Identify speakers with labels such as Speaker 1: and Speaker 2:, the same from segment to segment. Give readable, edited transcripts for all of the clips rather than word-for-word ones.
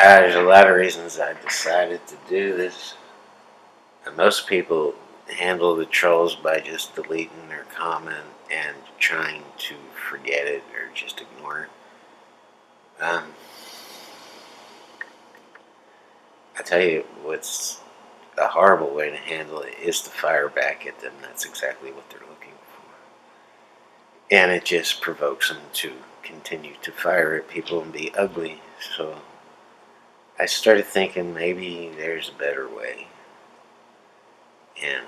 Speaker 1: There's a lot of reasons I decided to do this. Most people handle the trolls by just deleting their comment and trying to forget it or just ignore it. I tell you what's a horrible way to handle it is to fire back at them. That's exactly what they're looking for. And it just provokes them to continue to fire at people and be ugly. So I started thinking maybe there's a better way. And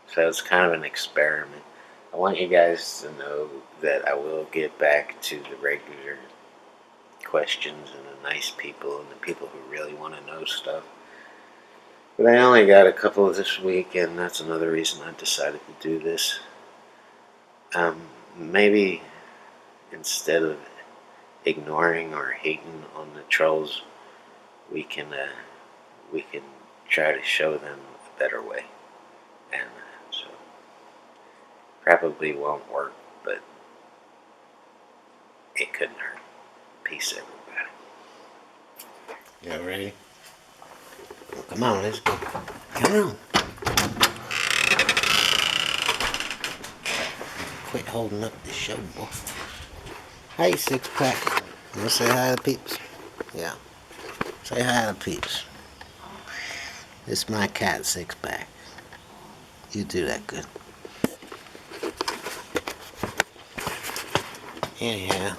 Speaker 1: so it's kind of an experiment. I want you guys to know that I will get back to the regular questions and the nice people and the people who really want to know stuff. But I only got a couple this week, and that's another reason I decided to do this. Maybe instead of ignoring or hating on the trolls, we can try to show them a better way. And so probably won't work, but it couldn't hurt. Peace, everybody. Y'all ready? Well, come on, let's go. Come on. Quit holding up the show, boy. Hey, Six Pack. You want to say hi to peeps? Yeah. Say hi to peeps. This is my cat, Six Pack. You do that good. Anyhow.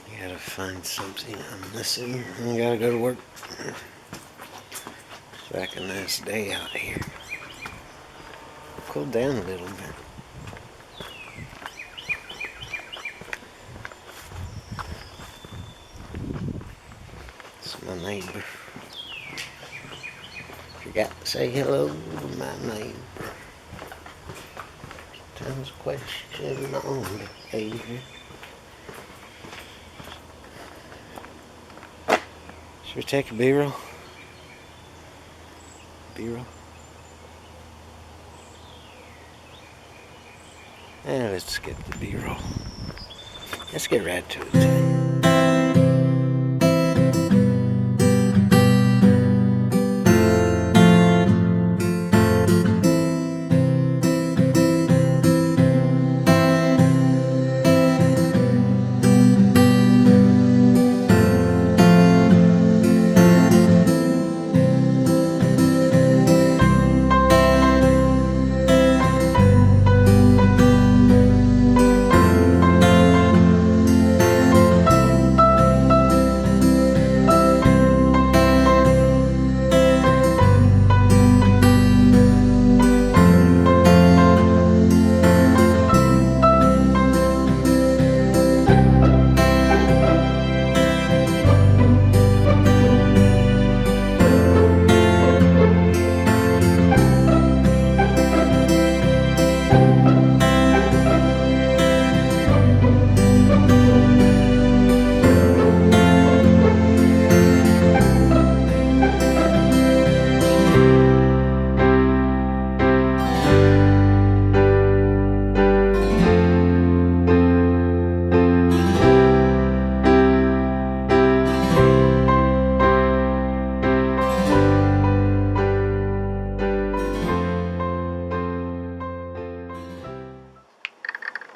Speaker 1: I gotta find something I'm missing. I gotta go to work. It's like a nice day out here. Cool down a little bit. It's my neighbor. Forgot to say hello to my neighbor. Sometimes question on behavior. Should we take a B-roll? B-roll? Yeah, let's get the B-roll. Let's get right to it.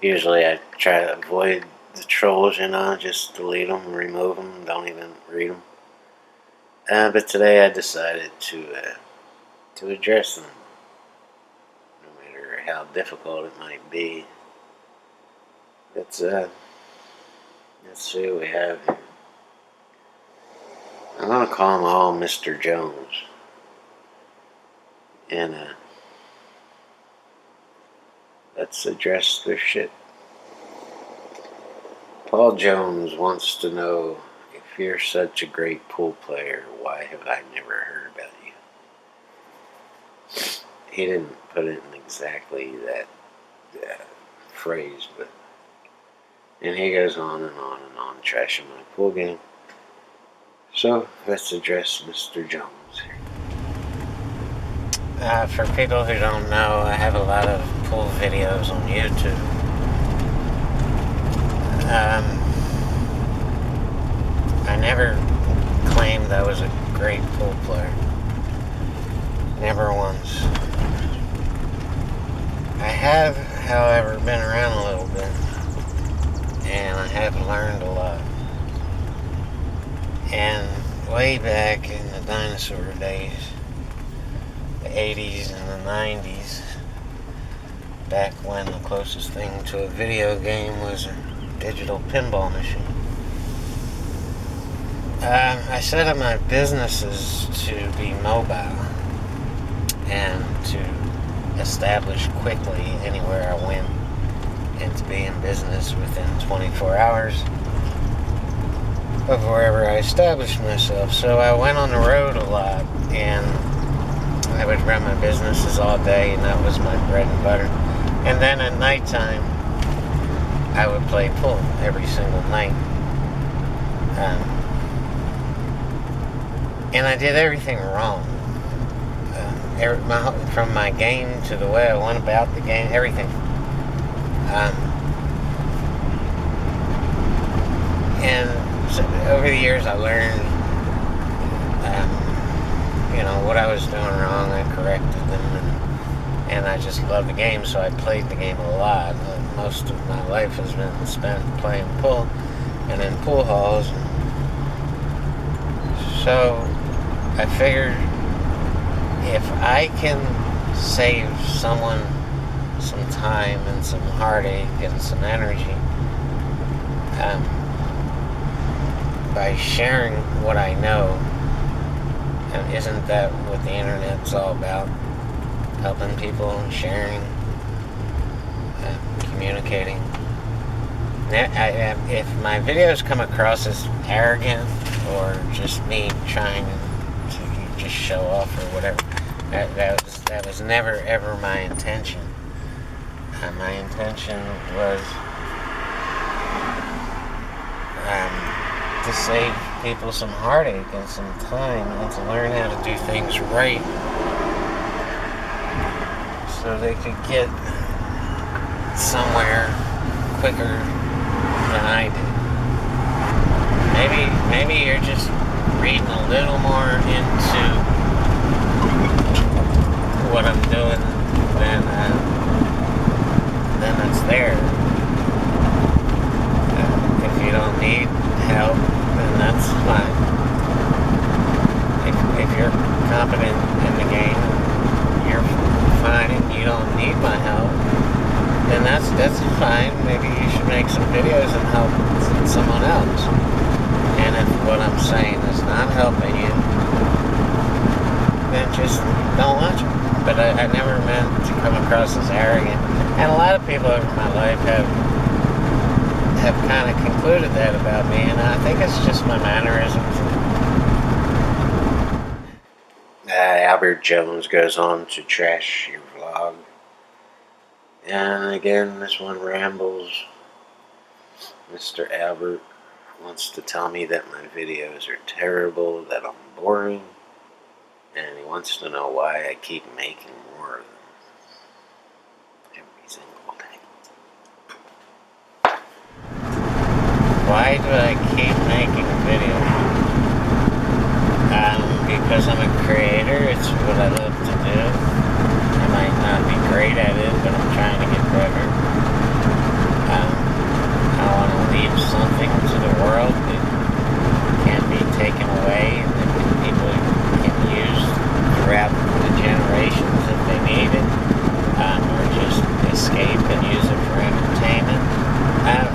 Speaker 1: Usually I try to avoid the trolls, just delete them, remove them, don't even read them. But today I decided to address them, no matter how difficult it might be. Let's see what we have here. I'm gonna call them all Mr. Jones, and let's address their shit. Paul Jones wants to know, if you're such a great pool player, why have I never heard about you? He didn't put it in exactly that phrase, but and he goes on and on and on, trashing my pool game. So let's address Mr. Jones here. For people who don't know, I have a lot of pool videos on YouTube. believe I was a great pool player. Never once. I have, however, been around a little bit, and I have learned a lot. And way back in the dinosaur days, the 80s and the 90s, back when the closest thing to a video game was a digital pinball machine, I set up my businesses to be mobile and to establish quickly anywhere I went and to be in business within 24 hours of wherever I established myself. So I went on the road a lot, and I would run my businesses all day, and that was my bread and butter. And then at nighttime, I would play pool every single night. And I did everything wrong. From my game to the way I went about the game, everything. And so over the years, I learned, what I was doing wrong. I corrected them, and I just loved the game, so I played the game a lot. Most of my life has been spent playing pool and in pool halls. So I figured, if I can save someone some time and some heartache and some energy by sharing what I know, and isn't that what the internet's all about? Helping people, sharing, communicating. If my videos come across as arrogant or just me trying to just show off or whatever, that was never ever my intention. My intention was to save people some heartache and some time, and to learn how to do things right, so they could get somewhere quicker than I did. Maybe you're just reading a little more into what I'm doing than that's there. If you don't need help, then that's fine. If you're competent in the game, you're fine, and you don't need my help, then that's fine. Maybe you should make some videos and help someone else. And if what I'm saying is not helping you, then just don't watch it. But I never meant to come across as arrogant. And a lot of people over my life have kind of concluded that about me, and I think it's just my mannerisms. Albert Jones goes on to trash your vlog. And again, this one rambles. Mr. Albert wants to tell me that my videos are terrible, that I'm boring, and he wants to know why I keep making more of them every single day. Why do I keep making videos? Because I'm a creator. It's what I love to do. I might not be great at it, but I'm trying to get better. I want to leave something to the world that can be taken away, and that people can use throughout the generations if they need it, or just escape and use it for entertainment.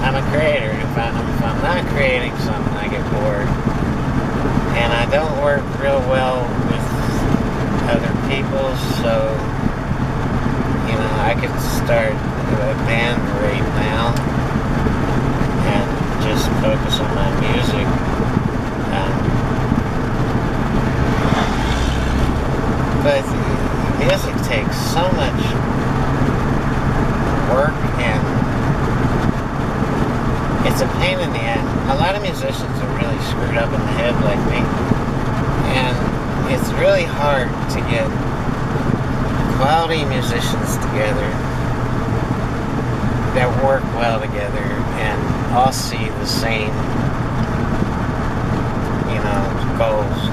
Speaker 1: I'm a creator. If I'm not creating something, I get bored. And I don't work real well with other people, so, I could start a band right now and just focus on my music. But music takes so much work, and it's a pain in the ass. A lot of musicians are really screwed up in the head like me, and it's really hard to get quality musicians together that work well together and all see the same, goals.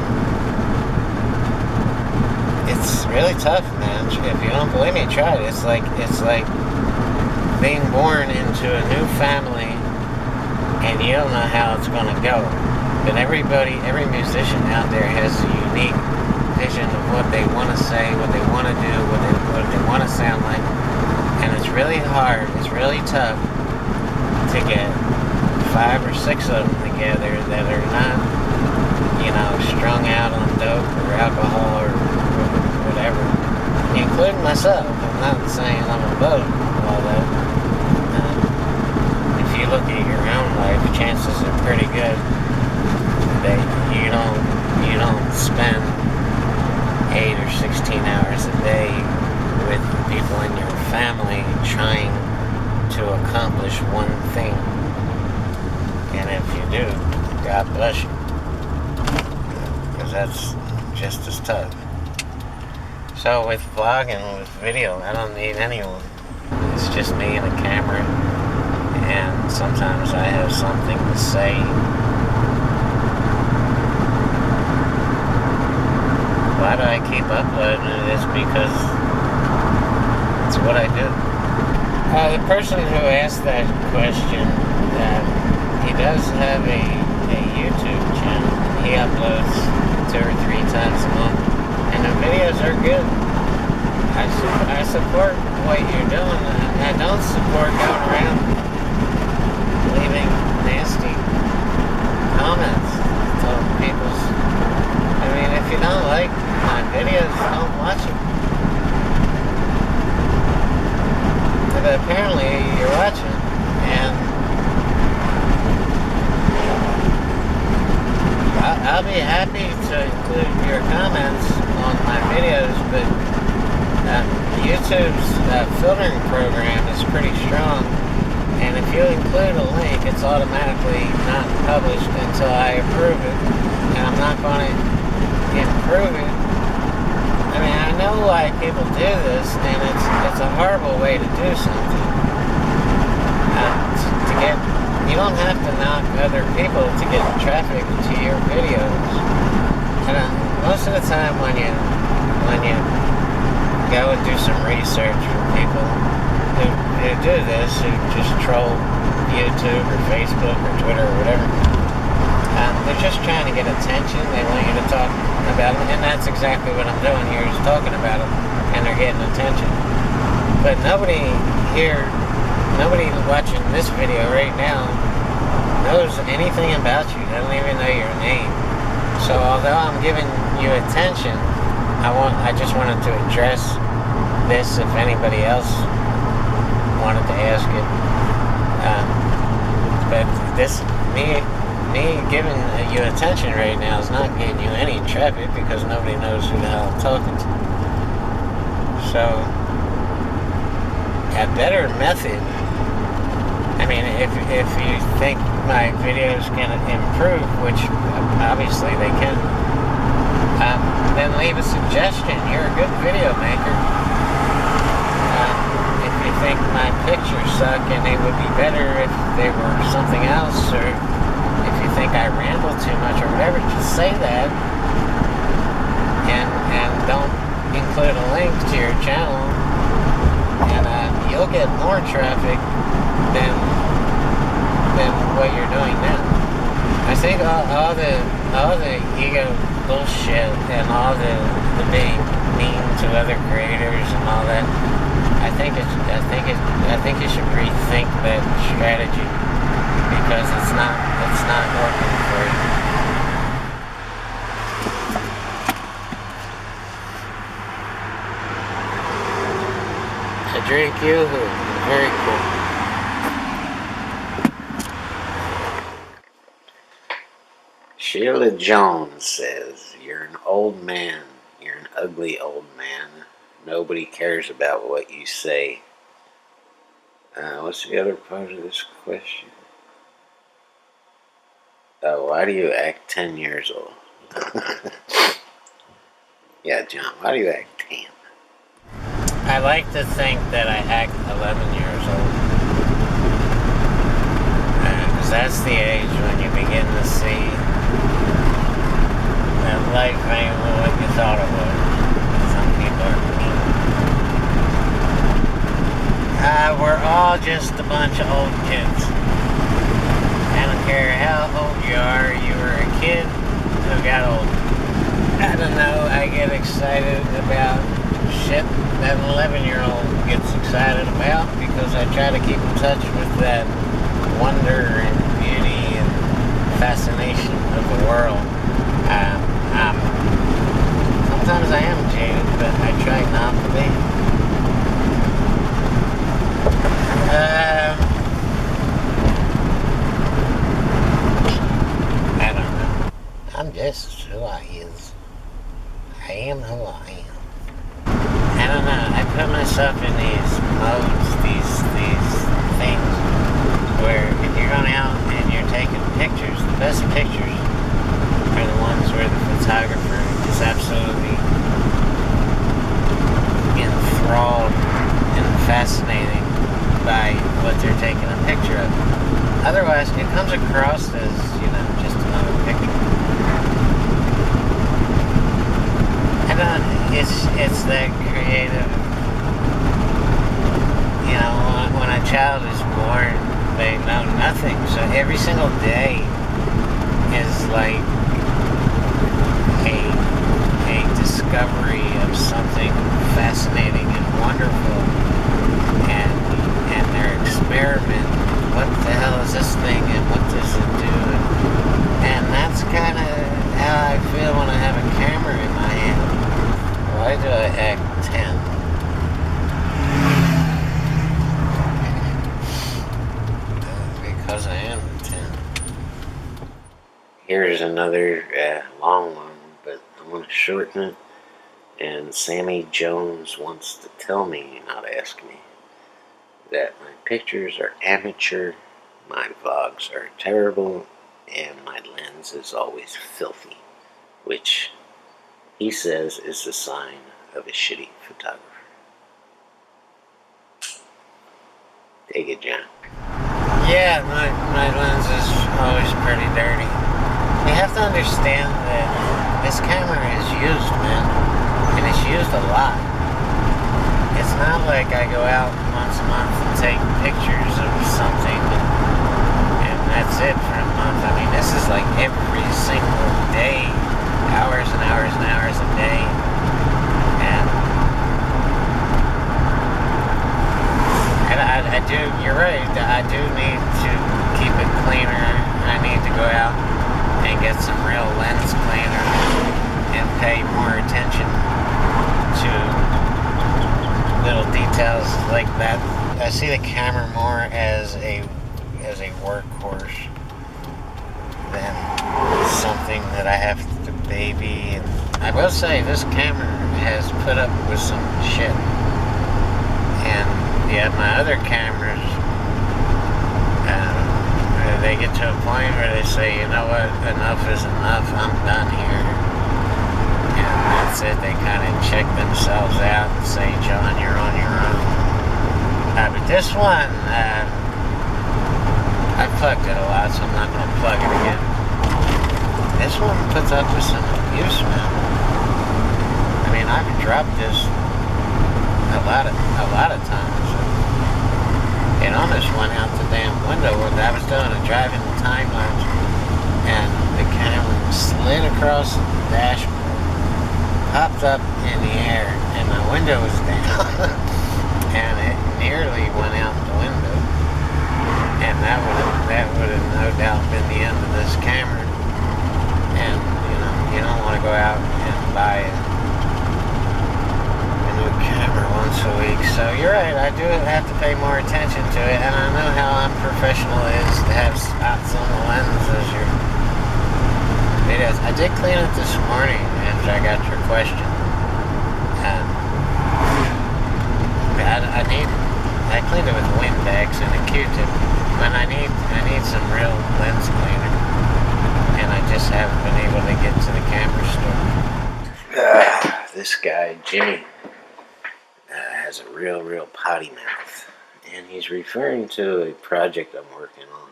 Speaker 1: It's really tough, man. If you don't believe me, try it. It's like being born into a new family, and you don't know how it's going to go. But every musician out there has a unique vision of what they want to say, what they want to do, what they want to sound like. And it's really hard, it's really tough to get 5 or 6 of them together that are not, strung out on dope or alcohol or whatever, including myself. I'm not saying I'm above all that. If you look at your own life, chances are pretty good that you don't spend 8 or 16 hours a day with people in your family trying to accomplish one thing. And if you do, God bless you, because that's just as tough. So with vlogging, with video, I don't need anyone. It's just me and a camera, and sometimes I have something to say. Why do I keep uploading it? It's because it's what I do. The person who asked that question, he does have a YouTube channel. He uploads 2 or 3 times a month, and the videos are good. I support what you're doing. I don't support going around leaving nasty comments to people's. I mean, if you don't like my videos, don't watch them. But apparently you're watching, and I'll be happy to include your comments on my videos, but YouTube's filtering program is pretty strong, and if you include a link, it's automatically not published until I approve it, and I'm not going to improve it. I mean, I know why people do this, and it's a horrible way to do something. You don't have to knock other people to get traffic to your videos. And most of the time, when you go and do some research with people who do this, who just troll YouTube or Facebook or Twitter or whatever, they're just trying to get attention. They want you to talk about them, and that's exactly what I'm doing here, is talking about them, and they're getting attention. But nobody watching this video right now knows anything about you. They don't even know your name. So although I'm giving you attention, I just wanted to address this if anybody else wanted to ask it. But this, me giving you attention right now is not getting you any traffic, because nobody knows who the hell I'm talking to. So a better method, I mean, if you think my videos can improve, which obviously they can, then leave a suggestion. You're a good video maker. If you think my pictures suck and they would be better if they were something else, or if you think I ramble too much or whatever, just say that, and don't include a link to your channel, and you'll get more traffic than what you're doing now. I think all the ego bullshit and all the being mean to other creators and all that, I think you should rethink that strategy, because it's not working for you. A drink yoo-hoo, very cool. Sheila Jones says, "You're an old man. You're an ugly old man. Nobody cares about what you say." What's the other part of this question? Why do you act 10 years old? Yeah, John, why do you act 10? I like to think that I act 11 years old. Because that's the age when you begin to see life ain't what you thought it was. Some people are mean. We're all just a bunch of old kids. I don't care how old you are, you were a kid who got old. I don't know, I get excited about shit that an 11-year-old gets excited about because I try to keep in touch with that wonder and beauty and fascination of the world. Sometimes I am jaded, but I try not to be. I don't know. I'm just who I is. I am who I am. I don't know. I put myself in these modes, these things where if you're going out and you're taking pictures, the best pictures are the ones where the photographer is absolutely enthralled and fascinating by what they're taking a picture of. Otherwise, it comes across as, just another picture. I don't, it's that creative, when a child is born, they know nothing, so every single day is like a discovery of something fascinating and wonderful, and their experiment. What the hell is this thing, and what does it do? And that's kind of how I feel when I have a camera in my hand. Why do I act 10? Because I am 10. Here's another long one, but I'm going to shorten it. And Sammy Jones wants to tell me, not ask me, that my pictures are amateur, my vlogs are terrible, and my lens is always filthy, which he says is the sign of a shitty photographer. Take it, John. Yeah, my lens is always pretty dirty. You have to understand that this camera is used, man, and it's used a lot. It's not like I go out once a month and take pictures of something and that's it for a month. I mean, this is like every single day, hours and hours and hours a day. And I do, you're right, I do need to keep it cleaner. I need to go out and get some real lens cleaner and pay more attention to little details like that. I see the camera more as a workhorse than something that I have to baby. And I will say this camera has put up with some shit. And yeah, my other cameras, they get to a point where they say, you know what, enough is enough, I'm done here. And that's it, they kind of check themselves out and say, John, you're on your own. But this one, I plugged it a lot, so I'm not going to plug it again. This one puts up with some abuse, man. I mean, I've dropped this a lot of times. It almost went out the damn window when I was doing a driving time lapse, and the camera slid across the dashboard, popped up in the air, and my window was down, and it nearly went out the window. And that would have no doubt been the end of this camera. And you don't want to go out and buy a new camera once a week. So you're right, I do have to pay more attention to it, and I know how unprofessional it is to have spots on the lens as your videos. I did clean it this morning after I got your question. I cleaned it with Windex and a Q-tip, but I need some real lens cleaner, and I just haven't been able to get to the camera store. This guy, Jimmy, has a real potty mouth, and he's referring to a project I'm working on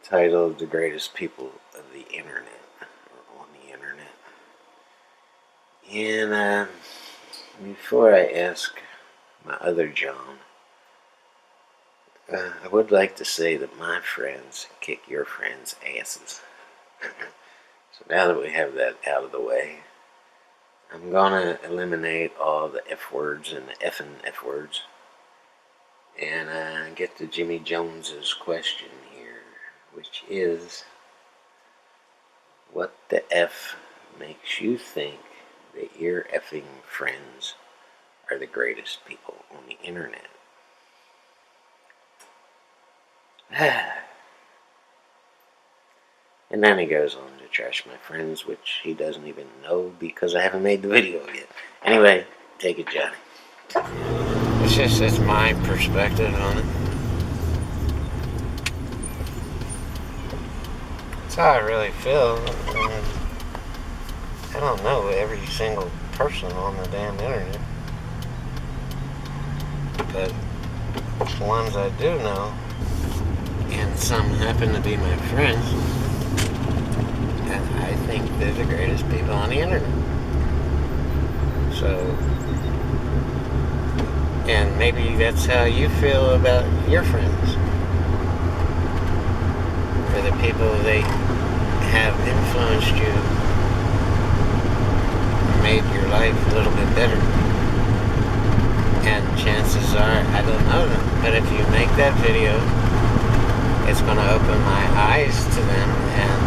Speaker 1: titled The Greatest People of the Internet, or on the Internet. And before I ask my other John, I would like to say that my friends kick your friends' asses. So now that we have that out of the way, I'm gonna eliminate all the F words and the effing F words and get to Jimmy Jones's question here, which is, what the F makes you think that your effing friends are the greatest people on the internet? And then he goes on to trash my friends, which he doesn't even know because I haven't made the video yet. Anyway, take it, Johnny. It's my perspective on it. That's how I really feel. I don't know every single person on the damn internet, but the ones I do know, and some happen to be my friends, and I think they're the greatest people on the internet. So, and maybe that's how you feel about your friends, or the people they have influenced you, made your life a little bit better. And chances are, I don't know them, but if you make that video, it's going to open my eyes to them and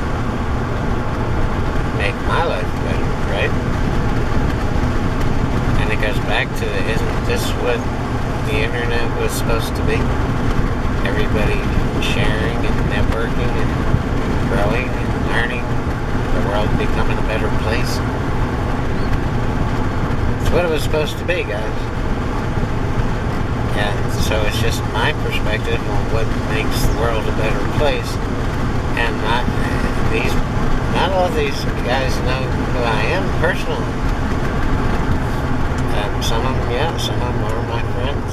Speaker 1: make my life better, right? And it goes back to, isn't this what the internet was supposed to be? Everybody sharing and networking and growing and learning, the world becoming a better place. It's what it was supposed to be, guys. And so it's just my perspective on what makes the world a better place. And not all these guys know who I am personally. Some of them, yeah, some of them are my friends.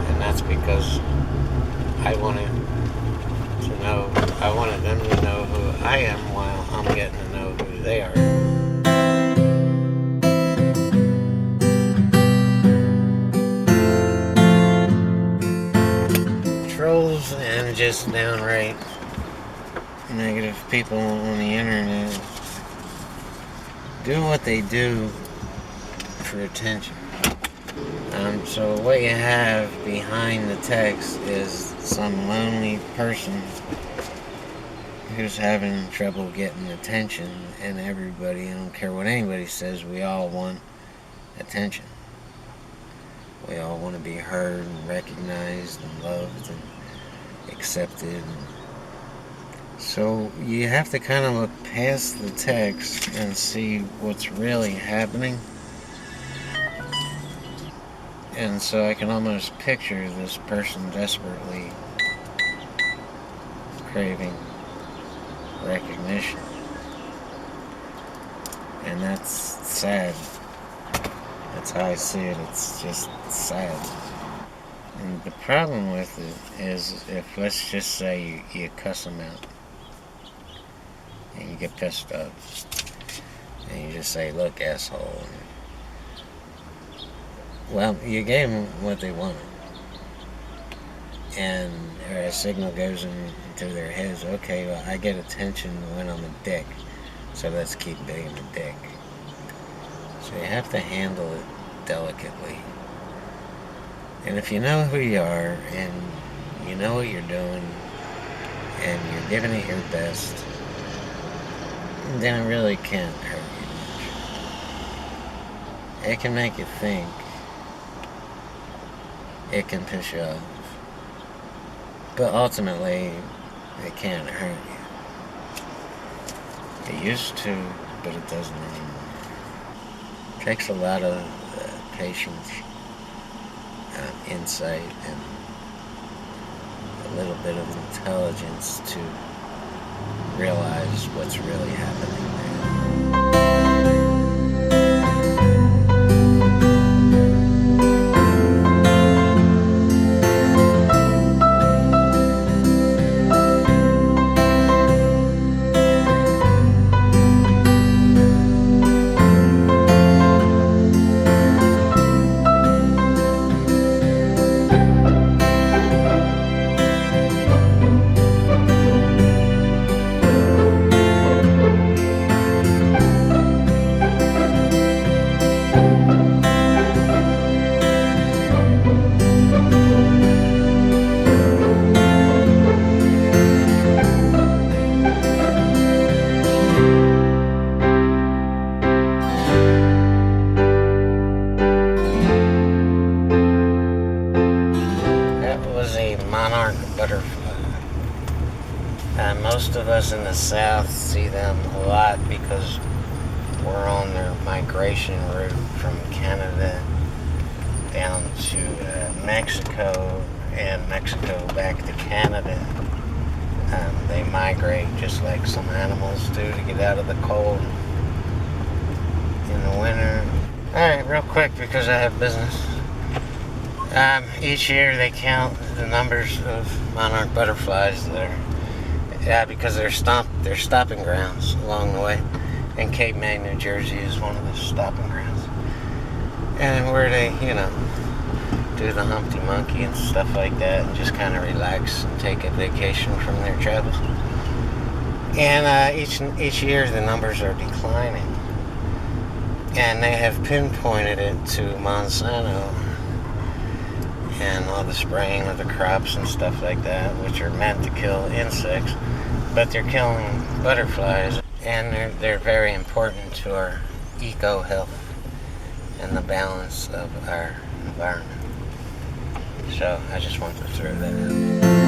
Speaker 1: And that's because I wanted them to know who I am while I'm getting to know who they are. Trolls and just downright negative people on the internet do what they do for attention. So what you have behind the text is some lonely person who's having trouble getting attention, and everybody, I don't care what anybody says, we all want attention. We all want to be heard and recognized and loved and accepted. So you have to kind of look past the text and see what's really happening. And so I can almost picture this person desperately craving recognition. And that's sad. That's how I see it. It's just sad. And the problem with it is, if let's just say you cuss them out and you get pissed off and you just say, look, asshole. Well, you gave them what they wanted. And a signal goes into their heads, okay, well, I get attention when I'm a dick, so let's keep being a dick. So you have to handle it delicately. And if you know who you are, and you know what you're doing, and you're giving it your best, then it really can't hurt you much. It can make you think. It can piss you off. But ultimately, it can't hurt you. It used to, but it doesn't anymore. It takes a lot of patience, insight, and a little bit of intelligence to realize what's really happening there. Most of us in the South see them a lot because we're on their migration route from Canada down to Mexico, and Mexico back to Canada. They migrate just like some animals do to get out of the cold in the winter. Alright, real quick because I have business. Each year they count the numbers of monarch butterflies there, because they're stopping grounds along the way. And Cape May, New Jersey is one of the stopping grounds. And where they, do the Humpty Monkey and stuff like that and just kind of relax and take a vacation from their travels. And each year the numbers are declining. And they have pinpointed it to Monsanto and all the spraying of the crops and stuff like that, which are meant to kill insects, but they're killing butterflies, and they're very important to our eco-health and the balance of our environment. So I just want to throw that out.